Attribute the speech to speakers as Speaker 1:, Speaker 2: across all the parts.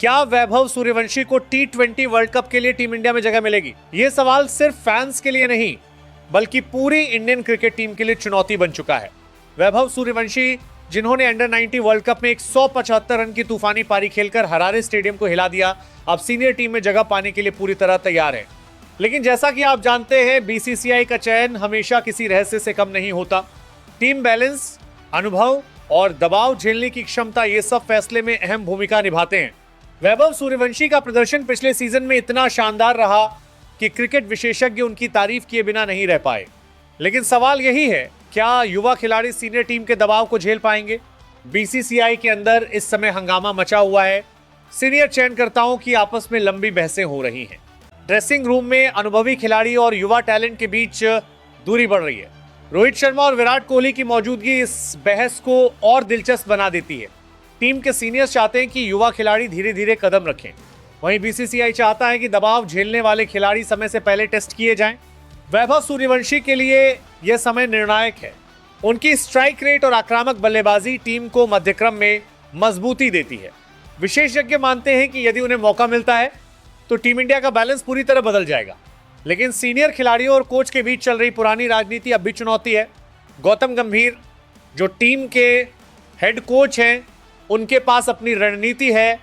Speaker 1: क्या वैभव सूर्यवंशी को T20 world cup के लिए टीम इंडिया में जगह मिलेगी? ये सवाल सिर्फ फैंस के लिए नहीं बल्कि पूरी इंडियन क्रिकेट टीम के लिए चुनौती बन चुका है। वैभव सूर्यवंशी, जिन्होंने अंडर 90 वर्ल्ड कप में 175 रन की तूफानी पारी खेलकर हरारे स्टेडियम को हिला दिया, अब सीनियर टीम में जगह पाने के लिए पूरी तरह तैयार है। लेकिन जैसा कि आप जानते हैं, बीसीसीआई का चयन हमेशा किसी रहस्य से कम नहीं होता। टीम बैलेंस, अनुभव और दबाव झेलने की क्षमता, ये सब फैसले में अहम भूमिका निभाते हैं। वैभव सूर्यवंशी का प्रदर्शन पिछले सीजन में इतना शानदार रहा कि क्रिकेट विशेषज्ञ उनकी तारीफ किए बिना नहीं रह पाए। लेकिन सवाल यही है, क्या युवा खिलाड़ी सीनियर टीम के दबाव को झेल पाएंगे? बीसीसीआई के अंदर इस समय हंगामा मचा हुआ है। सीनियर चयनकर्ताओं की आपस में लंबी बहसें हो रही हैं। ड्रेसिंग रूम में अनुभवी खिलाड़ी और युवा टैलेंट के बीच दूरी बढ़ रही है। रोहित शर्मा और विराट कोहली की मौजूदगी इस बहस को और दिलचस्प बना देती है। टीम के सीनियर्स चाहते हैं कि युवा खिलाड़ी धीरे धीरे कदम रखें। वहीं बीसीसीआई चाहता है कि दबाव झेलने वाले खिलाड़ी समय से पहले टेस्ट किए जाएं। वैभव सूर्यवंशी के लिए यह समय निर्णायक है। उनकी स्ट्राइक रेट और आक्रामक बल्लेबाजी टीम को मध्यक्रम में मजबूती देती है। विशेषज्ञ मानते हैं कि यदि उन्हें मौका मिलता है तो टीम इंडिया का बैलेंस पूरी तरह बदल जाएगा। लेकिन सीनियर खिलाड़ियों और कोच के बीच चल रही पुरानी राजनीति अब भी चुनौती है। गौतम गंभीर, जो टीम के हेड कोच हैं, उनके पास अपनी रणनीति है।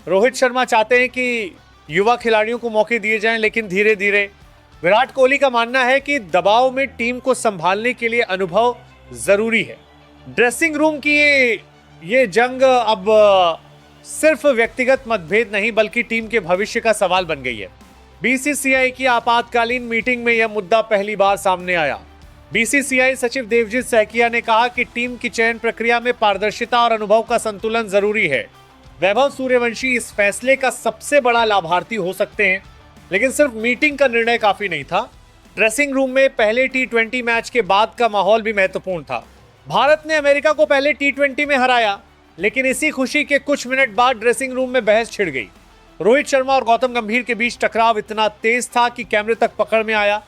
Speaker 1: रोहित शर्मा चाहते हैं कि युवा खिलाड़ियों को मौके दिए जाएं, लेकिन धीरे धीरे। विराट कोहली का मानना है कि दबाव में टीम को संभालने के लिए अनुभव जरूरी है। ड्रेसिंग रूम की ये जंग अब सिर्फ व्यक्तिगत मतभेद नहीं बल्कि टीम के भविष्य का सवाल बन गई है। बीसीसीआई की आपातकालीन मीटिंग में यह मुद्दा पहली बार सामने आया। बीसीसीआई सचिव देवजीत सहकिया ने कहा कि टीम की चयन प्रक्रिया में पारदर्शिता और अनुभव का संतुलन जरूरी है। वैभव सूर्यवंशी इस फैसले का सबसे बड़ा लाभार्थी हो सकते हैं, लेकिन सिर्फ मीटिंग का निर्णय काफी नहीं था। ड्रेसिंग रूम में पहले T20 मैच के बाद का माहौल भी महत्वपूर्ण था। भारत ने अमेरिका को पहले T20 में हराया, लेकिन इसी खुशी के कुछ मिनट बाद ड्रेसिंग रूम में बहस छिड़ गई। रोहित शर्मा और गौतम गंभीर के बीच टकराव इतना तेज था कि कैमरे तक पकड़ में आया।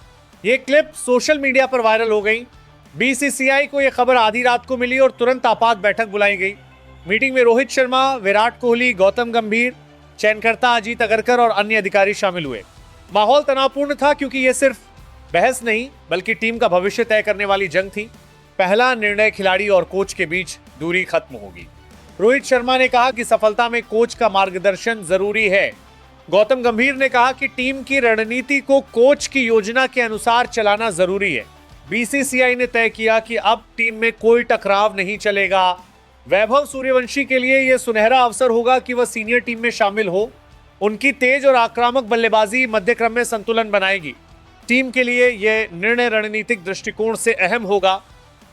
Speaker 1: ये क्लिप सोशल मीडिया पर वायरल हो गई। बीसीसीआई को यह खबर आधी रात को मिली और तुरंत आपात बैठक बुलाई गई। मीटिंग में रोहित शर्मा, विराट कोहली, गौतम गंभीर, चयनकर्ता अजीत अगरकर और अन्य अधिकारी शामिल हुए। माहौल तनावपूर्ण था क्योंकि यह सिर्फ बहस नहीं बल्कि टीम का भविष्य तय करने वाली जंग थी। पहला निर्णय खिलाड़ी और कोच के बीच दूरी खत्म होगी। रोहित शर्मा ने कहा कि सफलता में कोच का मार्गदर्शन जरूरी है। गौतम गंभीर ने कहा कि टीम की रणनीति को कोच की योजना के अनुसार चलाना जरूरी है। बीसीसीआई ने तय किया कि अब टीम में कोई टकराव नहीं चलेगा। वैभव सूर्यवंशी के लिए यह सुनहरा अवसर होगा कि वह सीनियर टीम में शामिल हो। उनकी तेज और आक्रामक बल्लेबाजी मध्यक्रम में संतुलन बनाएगी। टीम के लिए यह निर्णय रणनीतिक दृष्टिकोण से अहम होगा।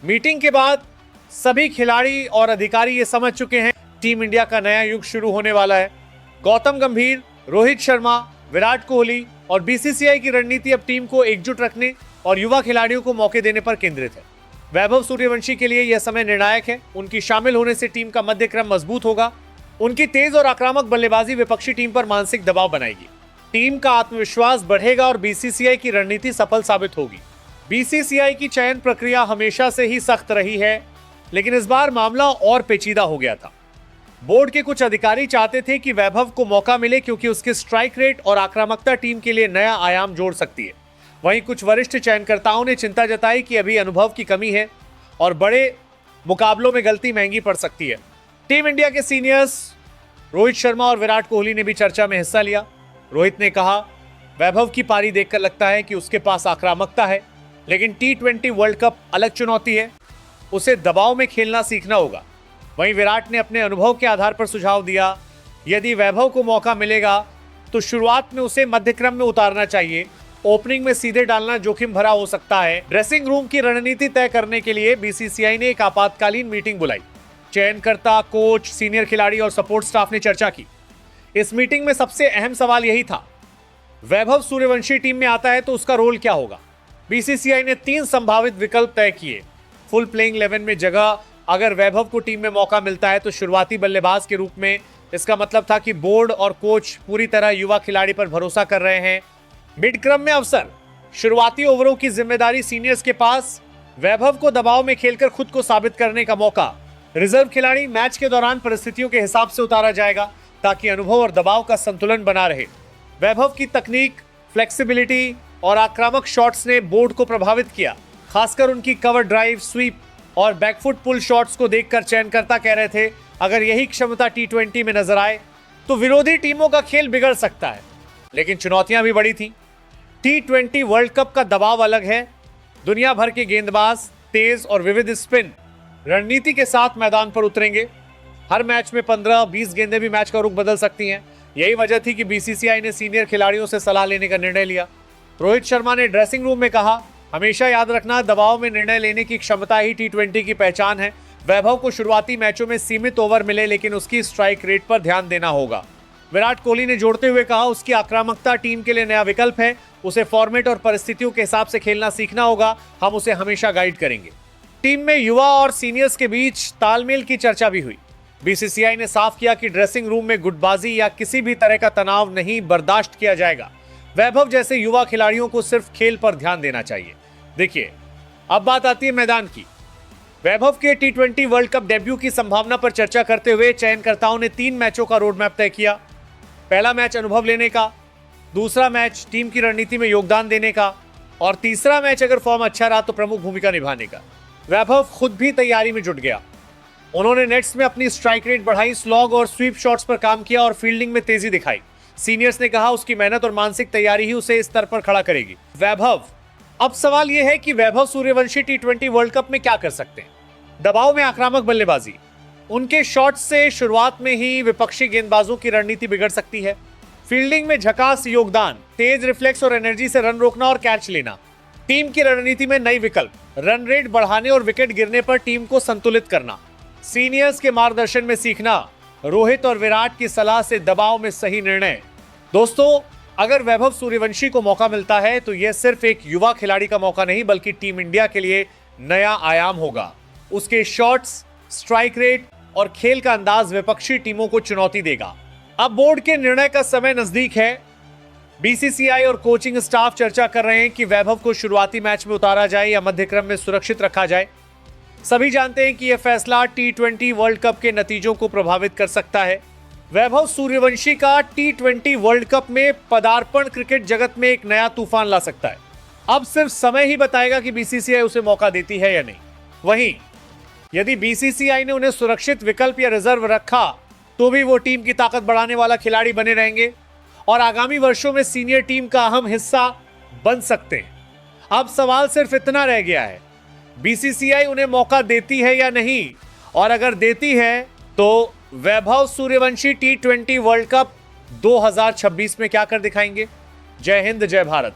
Speaker 1: मीटिंग के बाद सभी खिलाड़ी और अधिकारी ये समझ चुके हैं, टीम इंडिया का नया युग शुरू होने वाला है। गौतम गंभीर, रोहित शर्मा, विराट कोहली और बीसीसीआई की रणनीति अब टीम को एकजुट रखने और युवा खिलाड़ियों को मौके देने पर केंद्रित है। वैभव सूर्यवंशी के लिए यह समय निर्णायक है। उनकी शामिल होने से टीम का मध्यक्रम मजबूत होगा। उनकी तेज और आक्रामक बल्लेबाजी विपक्षी टीम पर मानसिक दबाव बनाएगी। टीम का आत्मविश्वास बढ़ेगा और बीसीसीआई की रणनीति सफल साबित होगी। बीसीसीआई की चयन प्रक्रिया हमेशा से ही सख्त रही है, लेकिन इस बार मामला और पेचीदा हो गया था। बोर्ड के कुछ अधिकारी चाहते थे कि वैभव को मौका मिले क्योंकि उसके स्ट्राइक रेट और आक्रामकता टीम के लिए नया आयाम जोड़ सकती है। वहीं कुछ वरिष्ठ चयनकर्ताओं ने चिंता जताई कि अभी अनुभव की कमी है और बड़े मुकाबलों में गलती महंगी पड़ सकती है। टीम इंडिया के सीनियर्स रोहित शर्मा और विराट कोहली ने भी चर्चा में हिस्सा लिया। रोहित ने कहा, वैभव की पारी देखकर लगता है कि उसके पास आक्रामकता है, लेकिन T20 वर्ल्ड कप अलग चुनौती है। उसे दबाव में खेलना सीखना होगा। वहीं विराट ने अपने अनुभव के आधार पर सुझाव दिया, यदि वैभव को मौका मिलेगा तो शुरुआत में उसे मध्यक्रम में उतारना चाहिए। ओपनिंग में सीधे डालना जोखिम भरा हो सकता है। ड्रेसिंग रूम की रणनीति तय करने के लिए बीसीसीआई ने एक आपातकालीन मीटिंग बुलाई। चयनकर्ता, कोच, सीनियर खिलाड़ी और सपोर्ट स्टाफ ने चर्चा की। इस मीटिंग में सबसे अहम सवाल यही था, वैभव सूर्यवंशी टीम में आता है तो उसका रोल क्या होगा। बीसीसीआई ने 3 संभावित विकल्प तय किए। फुल प्लेइंग 11 में जगह, अगर वैभव को टीम में मौका मिलता है तो शुरुआती बल्लेबाज के रूप में। इसका मतलब था कि बोर्ड और कोच पूरी तरह युवा खिलाड़ी पर भरोसा कर रहे हैं। मिड क्रम में अवसर, शुरुआती ओवरों की जिम्मेदारी सीनियर्स के पास। वैभव को दबाव में खेलकर खुद को साबित करने का मौका। रिजर्व खिलाड़ी मैच के दौरान परिस्थितियों के हिसाब से उतारा जाएगा। ताकि अनुभव और दबाव का संतुलन बना रहे। वैभव की तकनीक, फ्लेक्सिबिलिटी और आक्रामक शॉट्स ने बोर्ड को प्रभावित किया। खासकर उनकी कवर ड्राइव, स्वीप और बैकफुट पुल शॉट्स को देखकर चयनकर्ता कह रहे थे, अगर यही क्षमता T20 में नजर आए तो विरोधी टीमों का खेल बिगड़ सकता है। लेकिन चुनौतियां भी बड़ी थी। T20 वर्ल्ड कप का दबाव अलग है। दुनिया भर के गेंदबाज तेज और विविध स्पिन रणनीति के साथ मैदान पर उतरेंगे। हर मैच में 15-20 गेंदें भी मैच का रुख बदल सकती हैं। यही वजह थी कि बीसीसीआई ने सीनियर खिलाड़ियों से सलाह लेने का निर्णय लिया। रोहित शर्मा ने ड्रेसिंग रूम में कहा, हमेशा याद रखना, दबाव में निर्णय लेने की क्षमता ही T20 की पहचान है। वैभव को शुरुआती मैचों में सीमित ओवर मिले, लेकिन उसकी स्ट्राइक रेट पर ध्यान देना होगा। विराट कोहली ने जोड़ते हुए कहा, उसकी आक्रामकता टीम के लिए नया विकल्प है। उसे फॉर्मेट और परिस्थितियों के हिसाब से खेलना सीखना होगा। हम उसे हमेशा गाइड करेंगे। टीम में युवा और सीनियर्स के बीच तालमेल की चर्चा भी हुई। बीसीसीआई ने साफ किया कि ड्रेसिंग रूम में गुटबाजी या किसी भी तरह का तनाव नहीं बर्दाश्त किया जाएगा। वैभव जैसे युवा खिलाड़ियों को सिर्फ खेल पर ध्यान देना चाहिए। देखिए, अब बात आती है मैदान की। वैभव के T20 वर्ल्ड कप डेब्यू की संभावना पर चर्चा करते हुए चयनकर्ताओं ने 3 मैचों का रोड मैप तय किया। पहला मैच अनुभव लेने का, दूसरा मैच टीम की रणनीति में योगदान देने का और तीसरा मैच अगर फॉर्म अच्छा रहा तो प्रमुख भूमिका निभाने का। वैभव खुद भी तैयारी में जुट गया। उन्होंने नेट्स में अपनी स्ट्राइक रेट बढ़ाई, स्लॉग और स्वीप शॉट्स पर काम किया और फील्डिंग में तेजी दिखाई। सीनियर्स ने कहा, उसकी मेहनत और मानसिक तैयारी ही उसे इस स्तर पर खड़ा करेगी। वैभव, अब सवाल यह है कि Vaibhav Suryavanshi T20 world cup में क्या कर सकते हैं। दबाव में आक्रामक बल्लेबाजी, उनके शॉट्स से शुरुआत में ही विपक्षी गेंदबाजों की रणनीति बिगड़ सकती है। फील्डिंग में झकास योगदान, तेज रिफ्लेक्स और एनर्जी से रन रोकना और कैच लेना। टीम की रणनीति में नई विकल्प, रन रेट बढ़ाने और विकेट गिरने पर टीम को संतुलित करना। सीनियर्स के मार्गदर्शन में सीखना, रोहित और विराट की सलाह से दबाव में सही निर्णय। दोस्तों, अगर वैभव सूर्यवंशी को मौका मिलता है तो यह सिर्फ एक युवा खिलाड़ी का मौका नहीं, बल्कि टीम इंडिया के लिए नया आयाम होगा। उसके शॉट्स, स्ट्राइक रेट और खेल का अंदाज विपक्षी टीमों को चुनौती देगा। अब बोर्ड के निर्णय का समय नजदीक है। बीसीसीआई और कोचिंग स्टाफ चर्चा कर रहे हैं कि वैभव को शुरुआती मैच में उतारा जाए या मध्यक्रम में सुरक्षित रखा जाए। सभी जानते हैं कि यह फैसला T20 वर्ल्ड कप के नतीजों को प्रभावित कर सकता है। वैभव सूर्यवंशी का T20 वर्ल्ड कप में पदार्पण क्रिकेट जगत में एक नया तूफान ला सकता है। अब सिर्फ समय ही बताएगा कि बीसीसीआई उसे मौका देती है या नहीं। वहीं यदि बीसीसीआई ने उन्हें सुरक्षित विकल्प या रिजर्व रखा तो भी वो टीम की ताकत बढ़ाने वाला खिलाड़ी बने रहेंगे और आगामी वर्षों में सीनियर टीम का अहम हिस्सा बन सकते हैं। अब सवाल सिर्फ इतना रह गया है, बीसीसीआई उन्हें मौका देती है या नहीं, और अगर देती है तो Vaibhav Suryavanshi T20 world cup 2026 में क्या कर दिखाएंगे। जय हिंद, जय भारत।